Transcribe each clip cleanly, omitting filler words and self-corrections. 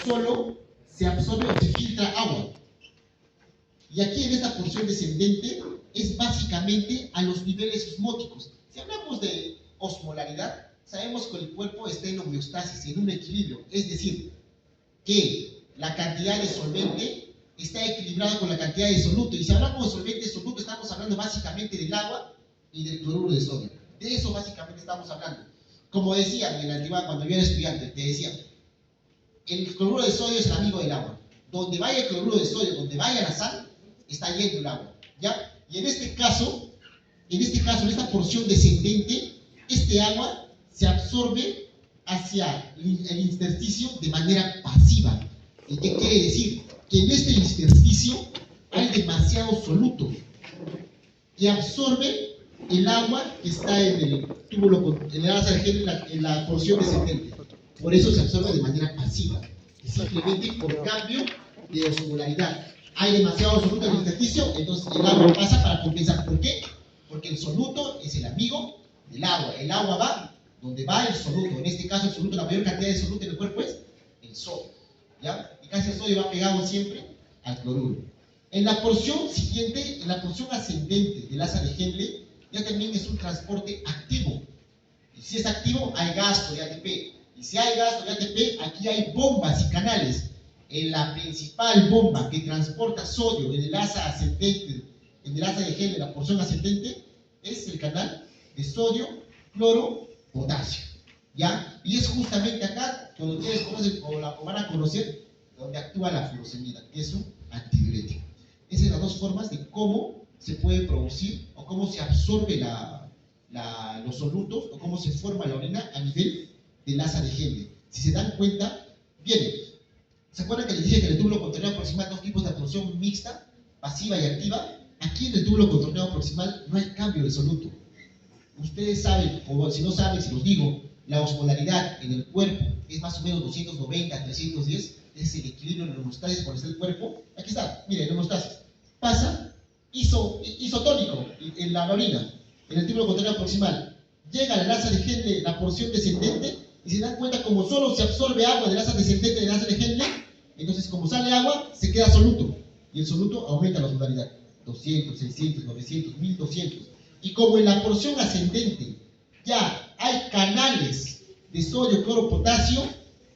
solo se absorbe o se filtra agua. Y aquí en esta porción descendente es básicamente a los niveles osmóticos. Si hablamos de osmolaridad, sabemos que el cuerpo está en homeostasis, en un equilibrio, es decir, que la cantidad de solvente está equilibrada con la cantidad de soluto. Y si hablamos de solvente y soluto, estamos hablando básicamente del agua y del cloruro de sodio. De eso básicamente estamos hablando. Como decía en la antigüedad, cuando yo era estudiante, te decía, el cloruro de sodio es el amigo del agua. Donde vaya el cloruro de sodio, donde vaya la sal, está yendo el agua, ¿ya? Y en este caso, en esta porción descendente, este agua se absorbe hacia el intersticio de manera pasiva. ¿Y qué quiere decir? Que en este intersticio hay demasiado soluto que absorbe el agua que está en el túbulo, en el asa de gel, en la porción descendente. Por eso se absorbe de manera pasiva, simplemente por cambio de osmolaridad. Hay demasiado soluto en el intersticio, entonces el agua pasa para compensar. ¿Por qué? Porque el soluto es el amigo del agua. El agua va donde va el soluto. En este caso, el soluto, la mayor cantidad de soluto en el cuerpo es el sodio, ¿ya? Y casi el sodio va pegado siempre al cloruro. En la porción siguiente, en la porción ascendente del asa de Henle, ya también es un transporte activo. Y si es activo, hay gasto de ATP. Y si hay gasto de ATP, aquí hay bombas y canales. En la principal bomba que transporta sodio en el asa ascendente, en el asa de Henle, la porción ascendente, es el canal de sodio, cloro, potasio, ¿ya? Y es justamente acá donde ustedes conocen o van a conocer donde actúa la furosemida, que es un antidiurético. Esas son las dos formas de cómo se puede producir o cómo se absorbe los solutos o cómo se forma la orina a nivel del asa de Henle. Si se dan cuenta, bien, ¿se acuerdan que les dije que en el túbulo contorneado proximal dos tipos de absorción mixta, pasiva y activa? Aquí en el túbulo contorneado proximal no hay cambio de soluto. Ustedes saben, o si no saben, si los digo, la osmolaridad en el cuerpo es más o menos 290, 310, es el equilibrio en la homeostasis cuando está el cuerpo. Aquí está, miren, la homeostasis. Pasa isotónico en la orina, en el túbulo contorneado proximal. Llega al asa de Henle, la porción descendente, y se dan cuenta como solo se absorbe agua del asa descendente del asa de Henle, entonces como sale agua, se queda soluto. Y el soluto aumenta la osmolaridad. 200, 600, 900, 1200. Y como en la porción ascendente ya hay canales de sodio, cloro, potasio,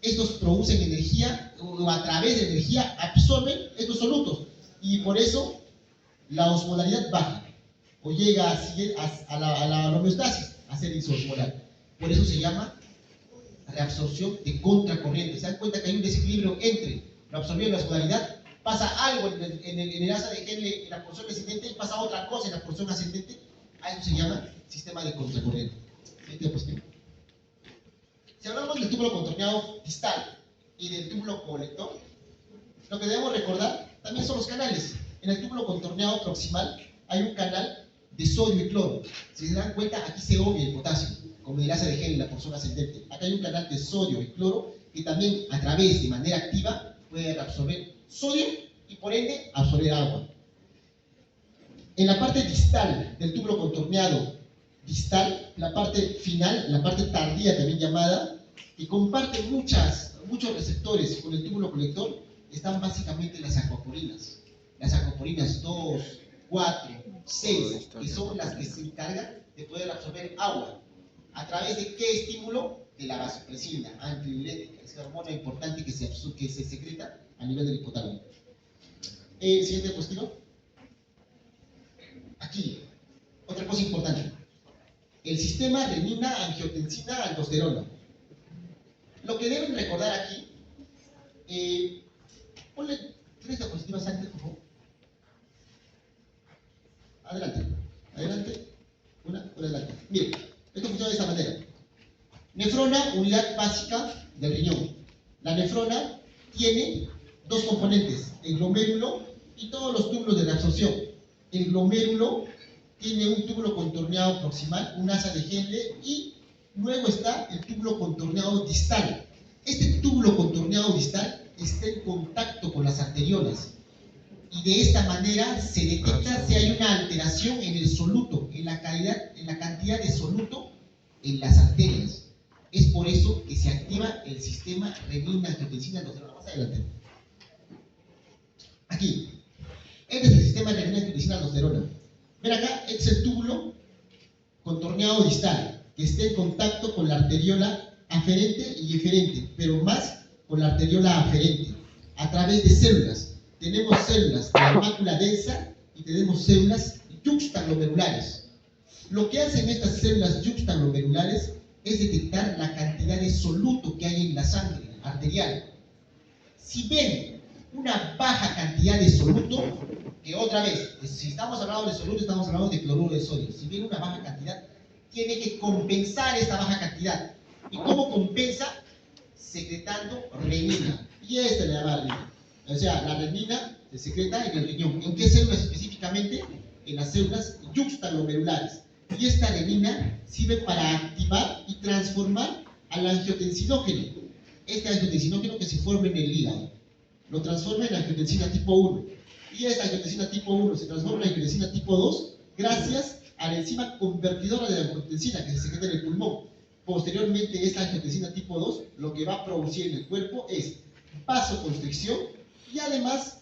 estos producen energía, o a través de energía absorben estos solutos. Y por eso la osmolaridad baja, o llega a la homeostasis, a ser isosmolar. Por eso se llama reabsorción de contracorriente. ¿Se dan cuenta que hay un desequilibrio entre la absorción y la osmolaridad? Pasa algo en el asa de Henle, en la porción descendente, y pasa otra cosa en la porción ascendente. A eso se llama sistema de contracorriente. Si hablamos del túbulo contorneado distal y del túbulo colector, lo que debemos recordar también son los canales. En el túbulo contorneado proximal hay un canal de sodio y cloro. Si se dan cuenta, aquí se obvia el potasio, como en el asa de Henle, la porción ascendente. Acá hay un canal de sodio y cloro que también a través de manera activa puede absorber sodio y por ende absorber agua. En la parte distal del túbulo contorneado distal, la parte final, la parte tardía también llamada, que comparte muchos receptores con el túbulo colector, están básicamente las aquaporinas. Las aquaporinas 2, 4, 6, que son las que se encargan de poder absorber agua. ¿A través de qué estímulo? De la vasopresina, antidiurética, es una hormona importante que se secreta a nivel del hipotálamo. Siguiente diapositiva. Aquí, otra cosa importante. El sistema renina, angiotensina, aldosterona. Lo que deben recordar aquí, ponle 3 diapositivas antes, por favor. Adelante. Una adelante. Miren, esto funciona de esta manera. Nefrona, unidad básica del riñón. La nefrona tiene dos componentes, el glomérulo y todos los túbulos de reabsorción. El glomérulo tiene un túbulo contorneado proximal, un asa de Henle, y luego está el túbulo contorneado distal. Este túbulo contorneado distal está en contacto con las arteriolas y de esta manera se detecta si hay una alteración en el soluto, en la cantidad de soluto en las arterias. Es por eso que se activa el sistema renina-angiotensina-aldosterona. Más adelante. Aquí. Este es el sistema renina-angiotensina-aldosterona. Ven acá, este es el túbulo contorneado distal, que esté en contacto con la arteriola aferente y eferente, pero más con la arteriola aferente, a través de células. Tenemos células de la mácula densa y tenemos células yuxtaglomerulares. Lo que hacen estas células yuxtaglomerulares es detectar la cantidad de soluto que hay en la sangre arterial. Si ven una baja cantidad de soluto, que otra vez, si estamos hablando de soluto, estamos hablando de cloruro de sodio. Si viene una baja cantidad, tiene que compensar esta baja cantidad. ¿Y cómo compensa? Secretando renina. Y esta le llama renina. O sea, la renina se secreta en el riñón. ¿En qué células específicamente? En las células yuxtaglomerulares. Y esta renina sirve para activar y transformar al angiotensinógeno. Este angiotensinógeno que se forma en el hígado. Lo transforma en angiotensina tipo 1. Y esta angiotensina tipo 1 se transforma en angiotensina tipo 2 gracias a la enzima convertidora de la angiotensina que se secreta en el pulmón. Posteriormente, esta angiotensina tipo 2 lo que va a producir en el cuerpo es vasoconstricción y además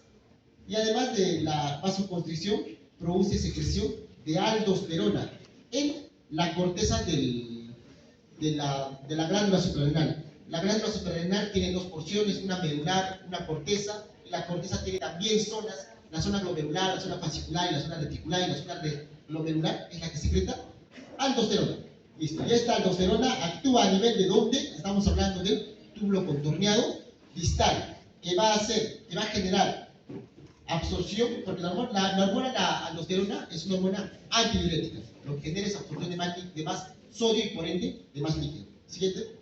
de la vasoconstricción produce secreción de aldosterona en la corteza de la glándula suprarrenal. La glándula suprarrenal tiene dos porciones, una medular, una corteza, y la corteza tiene también zonas, la zona glomerular, la zona fascicular y la zona reticular, y la zona glomerular es la que secreta aldosterona. Listo. Y esta aldosterona actúa a nivel de donde estamos hablando del túbulo contorneado distal, que va a generar absorción, porque la hormona aldosterona es una hormona antidiurética, lo que genera es absorción de más sodio y por ende de más líquido. Siguiente.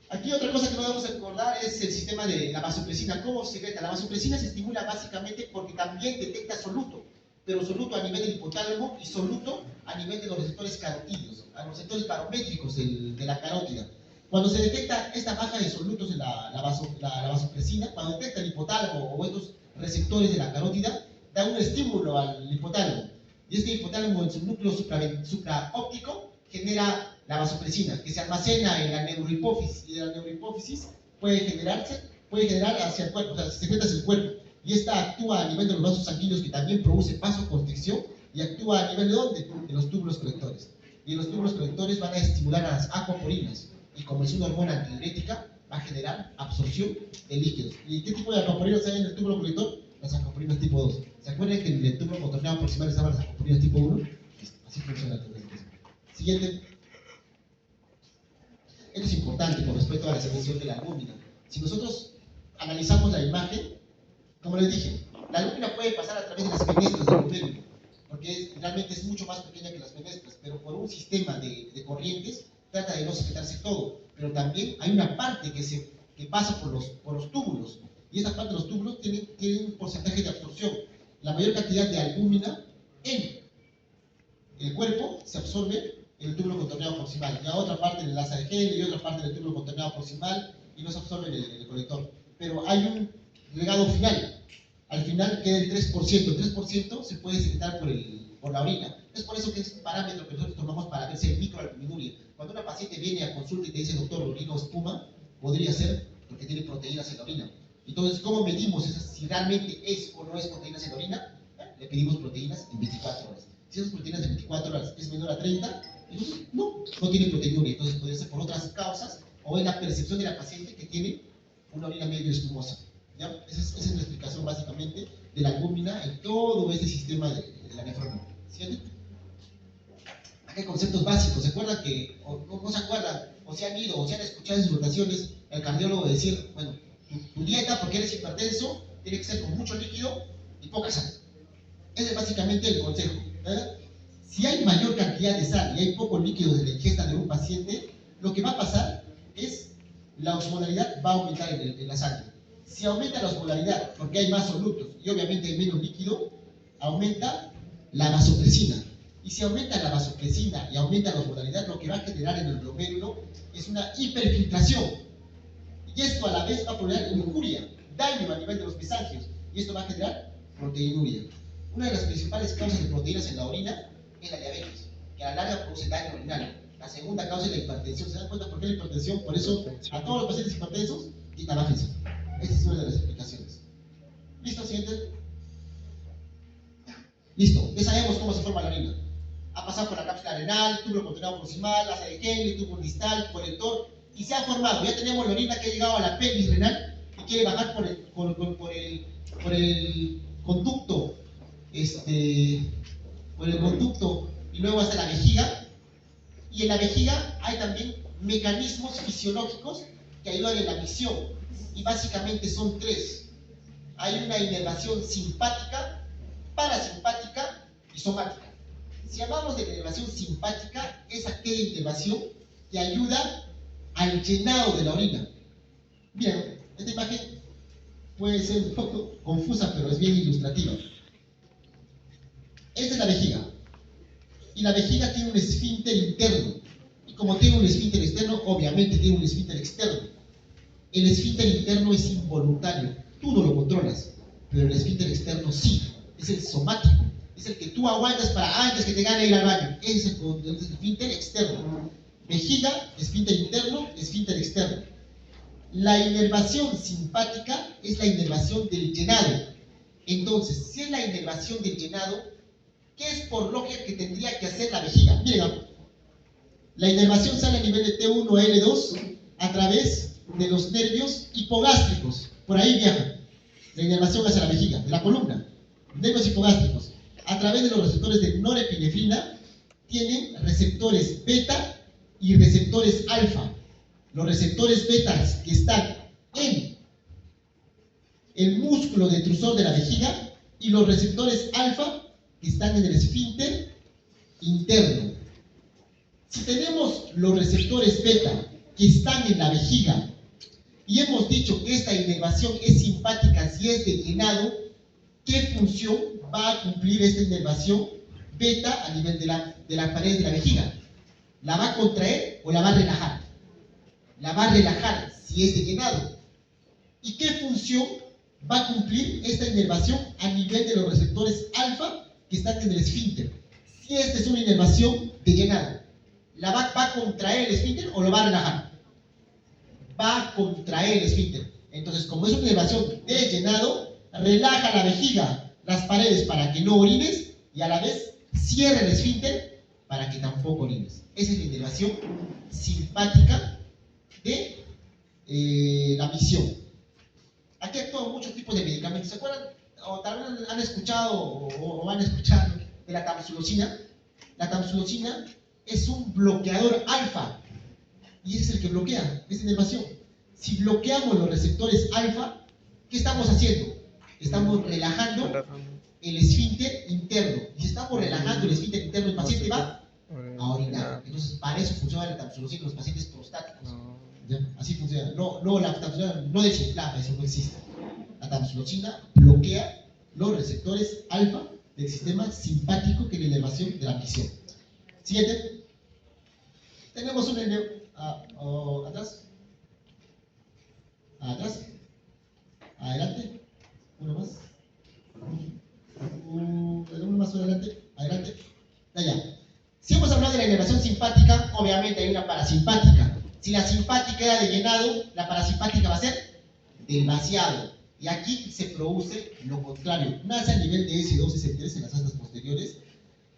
Aquí otra cosa que no debemos recordar es el sistema de la vasopresina. ¿Cómo se secreta? La vasopresina se estimula básicamente porque también detecta soluto, pero soluto a nivel del hipotálamo y soluto a nivel de los receptores carotídeos, a los receptores barométricos de la carótida. Cuando se detecta esta baja de solutos en la vasopresina, cuando detecta el hipotálamo o estos receptores de la carótida, da un estímulo al hipotálamo. Y este hipotálamo en su núcleo supraóptico genera la vasopresina, que se almacena en la neurohipófisis, y de la neurohipófisis puede generar hacia el cuerpo, o sea, se secreta hacia el cuerpo. Y esta actúa a nivel de los vasos sanguíneos, que también produce vasoconstricción, y actúa a nivel de ¿dónde? De los túbulos colectores. Y los túbulos colectores van a estimular a las acuaporinas, y como es una hormona antidiurética, va a generar absorción de líquidos. ¿Y qué tipo de acuaporinas hay en el túbulo colector? Las acuaporinas tipo 2. ¿Se acuerdan que en el túbulo contorneado proximal estaban las acuaporinas tipo 1? Así funciona el túbulo. Siguiente. Esto es importante con respecto a la secreción de la albúmina. Si nosotros analizamos la imagen, como les dije, la albúmina puede pasar a través de las fenestras del glomérulo, porque realmente es mucho más pequeña que las fenestras, pero por un sistema de corrientes trata de no secretarse todo. Pero también hay una parte que pasa por los túbulos, y esa parte de los túbulos tiene un porcentaje de absorción. La mayor cantidad de albúmina en el cuerpo se absorbe en el túbulo contorneado proximal, y a otra parte en el asa de gel, y otra parte en el túbulo contorneado proximal, y no se absorbe en el colector. Pero hay un legado final. Al final queda el 3%. El 3% se puede secretar por la orina. Es por eso que es un parámetro que nosotros tomamos para ver si hay microalbuminuria. Cuando una paciente viene a consulta y te dice, doctor, orino espuma, podría ser porque tiene proteínas en la orina. Entonces, ¿cómo medimos si realmente es o no es proteínas en la orina? Le pedimos proteínas en 24 horas. Si esas proteínas de 24 horas es menor a 30, entonces no tiene proteinuria. Entonces puede ser por otras causas o en la percepción de la paciente que tiene una orina medio espumosa. ¿Ya? Esa es la explicación básicamente de la albúmina en todo este sistema de la nefrona. ¿Cierto? Acá hay conceptos básicos. ¿Se acuerdan que, o no se acuerdan, o se han ido, o se han escuchado en sus rotaciones el cardiólogo decir, bueno, tu dieta, porque eres hipertenso, tiene que ser con mucho líquido y poca sal? Ese es básicamente el consejo. Si hay mayor cantidad de sal y hay poco líquido de la ingesta de un paciente, lo que va a pasar es la osmolaridad va a aumentar en la sangre. Si aumenta la osmolaridad porque hay más solutos y obviamente hay menos líquido, aumenta la vasopresina. Y si aumenta la vasopresina y aumenta la osmolaridad, lo que va a generar en el glomérulo es una hiperfiltración. Y esto a la vez va a generar injuria, daño a nivel de los mesangios. Y esto va a generar proteinuria. Una de las principales causas de proteínas en la orina es la diabetes, que a la larga produce daño urinario. La segunda causa es la hipertensión. ¿Se dan cuenta por qué la hipertensión? Por eso, a todos los pacientes hipertensos, quita la presión. Esa es una de las explicaciones. ¿Listo? Siguiente. Listo. Ya sabemos cómo se forma la orina. Ha pasado por la cápsula renal, túbulo continuado proximal, asa de Henle, túbulo distal, colector, y se ha formado. Ya tenemos la orina que ha llegado a la pelvis renal y quiere bajar por el conducto, por el conducto y luego hasta la vejiga. Y en la vejiga hay también mecanismos fisiológicos que ayudan en la misión. Y básicamente son tres. Hay una inervación simpática, parasimpática y somática. Si hablamos de inervación simpática, es aquella inervación que ayuda al llenado de la orina. Bien, esta imagen puede ser un poco confusa, pero es bien ilustrativa. Esta es la vejiga. Y la vejiga tiene un esfínter interno. Y como tiene un esfínter externo, obviamente tiene un esfínter externo. El esfínter interno es involuntario. Tú no lo controlas. Pero el esfínter externo sí. Es el somático. Es el que tú aguantas para antes que te gane ir al baño. Ese es el esfínter externo. Vejiga, esfínter interno, esfínter externo. La inervación simpática es la inervación del llenado. Entonces, si es la inervación del llenado, ¿qué es por lógica que tendría que hacer la vejiga? Miren, la inervación sale a nivel de T1 a L2 a través de los nervios hipogástricos. Por ahí viaja la inervación hacia la vejiga, de la columna. Nervios hipogástricos. A través de los receptores de norepinefrina, tienen receptores beta y receptores alfa. Los receptores beta que están en el músculo detrusor de la vejiga y los receptores alfa que están en el esfínter interno. Si tenemos los receptores beta que están en la vejiga y hemos dicho que esta inervación es simpática si es de llenado, ¿qué función va a cumplir esta inervación beta a nivel de la pared de la vejiga? ¿La va a contraer o la va a relajar? La va a relajar si es de llenado. ¿Y qué función va a cumplir esta inervación a nivel de los receptores alfa que están en el esfínter? Si esta es una inervación de llenado, ¿va a contraer el esfínter o lo va a relajar? Va a contraer el esfínter. Entonces, como es una inervación de llenado, relaja la vejiga, las paredes para que no orines y a la vez cierra el esfínter para que tampoco orines. Esa es la inervación simpática de la misión. Aquí actúan muchos tipos de medicamentos. ¿Se acuerdan? O tal vez han escuchado o van a escuchar de la tamsulosina. La tamsulosina es un bloqueador alfa y ese es el que bloquea esa inervación. Si bloqueamos los receptores alfa, ¿qué estamos haciendo? Estamos relajando el esfínter interno. Y si estamos relajando el esfínter interno, el paciente va a orinar. Entonces, para eso funciona la tamsulosina en los pacientes prostáticos. ¿Ya? Así funciona. No, la tamsulosina no desinflama, eso no existe. La tamsulosina bloquea los receptores alfa del sistema simpático, que es la inervación de la misión. Siguiente. Tenemos un atrás. Atrás. Adelante. Uno más. Uno más adelante. Adelante. Allá. Si hemos hablado de la inervación simpática, obviamente hay una parasimpática. Si la simpática era de llenado, la parasimpática va a ser del vaciado. Y aquí se produce lo contrario. Nace a nivel de S2, S3 en las astas posteriores.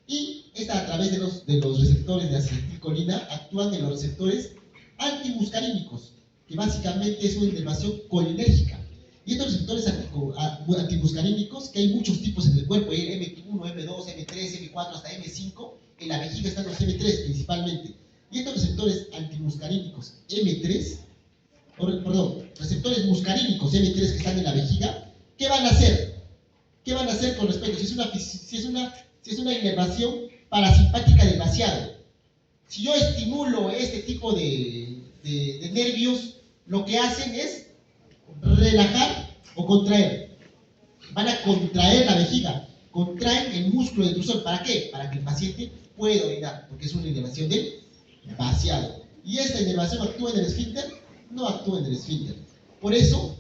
Y esta a través de los receptores de acetilcolina actúan en los receptores antimuscarínicos, que básicamente es una inervación colinérgica. Y estos receptores antimuscarínicos, que hay muchos tipos en el cuerpo, hay el M1, M2, M3, M4, hasta M5, en la vejiga están los M3 principalmente. Y estos receptores antimuscarínicos receptores muscarínicos M3 que están en la vejiga, ¿qué van a hacer? ¿Qué van a hacer con respecto? Si es una inervación parasimpática del vaciado. Si yo estimulo este tipo de nervios, lo que hacen es relajar o contraer. Van a contraer la vejiga, contraen el músculo detrusor. ¿Para qué? Para que el paciente pueda orinar, porque es una inervación del vaciado. ¿Y esta inervación actúa en el esfínter? No actúa en el esfínter. Por eso,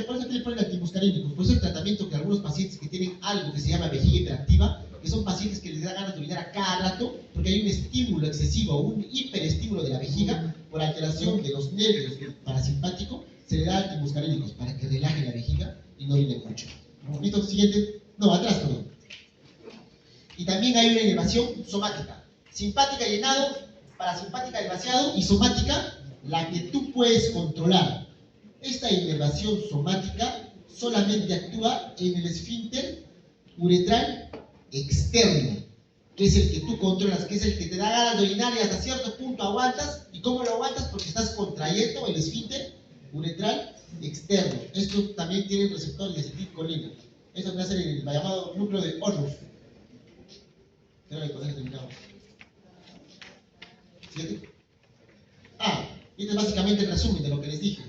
por eso le ponen antimuscarínicos. Por eso el tratamiento que algunos pacientes que tienen algo que se llama vejiga hiperactiva que son pacientes que les da ganas de orinar a cada rato, porque hay un estímulo excesivo, un hiperestímulo de la vejiga, por alteración de los nervios parasimpáticos, se le da antimuscarínicos para que relaje la vejiga y no orine mucho. ¿Listo? Siguiente. No, atrás, perdón. Y también hay una inervación somática. Simpática, llenado, parasimpática, el vaciado, y somática, la que tú puedes controlar. Esta inervación somática solamente actúa en el esfínter uretral externo, que es el que tú controlas, que es el que te da ganas de orinar y hasta cierto punto aguantas. ¿Y cómo lo aguantas? Porque estás contrayendo el esfínter uretral externo. Esto también tiene receptores de acetilcolina. Esto me hace el llamado núcleo de Onuf. Creo que con eso terminamos. ¿Siguiente? Este es básicamente el resumen de lo que les dije.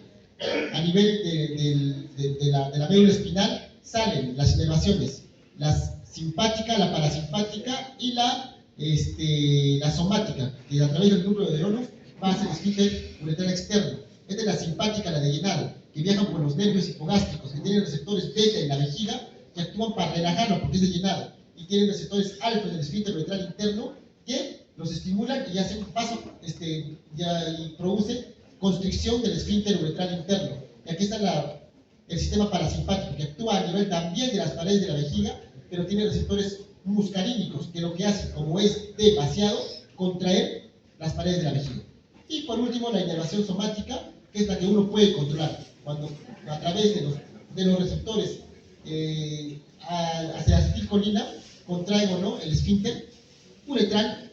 A nivel de la médula espinal salen las inervaciones, la simpática, la parasimpática y la somática, que a través del núcleo de Onuf va hacia el esfínter uretral externo. Esta es la simpática, la de llenado, que viajan por los nervios hipogástricos, que tienen receptores beta en la vejiga, que actúan para relajarlo porque es de llenado, y tienen receptores alfa en el esfínter uretral interno, que los estimulan y hacen un paso y producen constricción del esfínter uretral interno. Y aquí está el sistema parasimpático, que actúa a nivel también de las paredes de la vejiga, pero tiene receptores muscarínicos, que lo que hace, como es de vaciado, contraer las paredes de la vejiga. Y por último, la inervación somática, que es la que uno puede controlar, cuando a través de los receptores hacia la acetilcolina contraen o no el esfínter uretral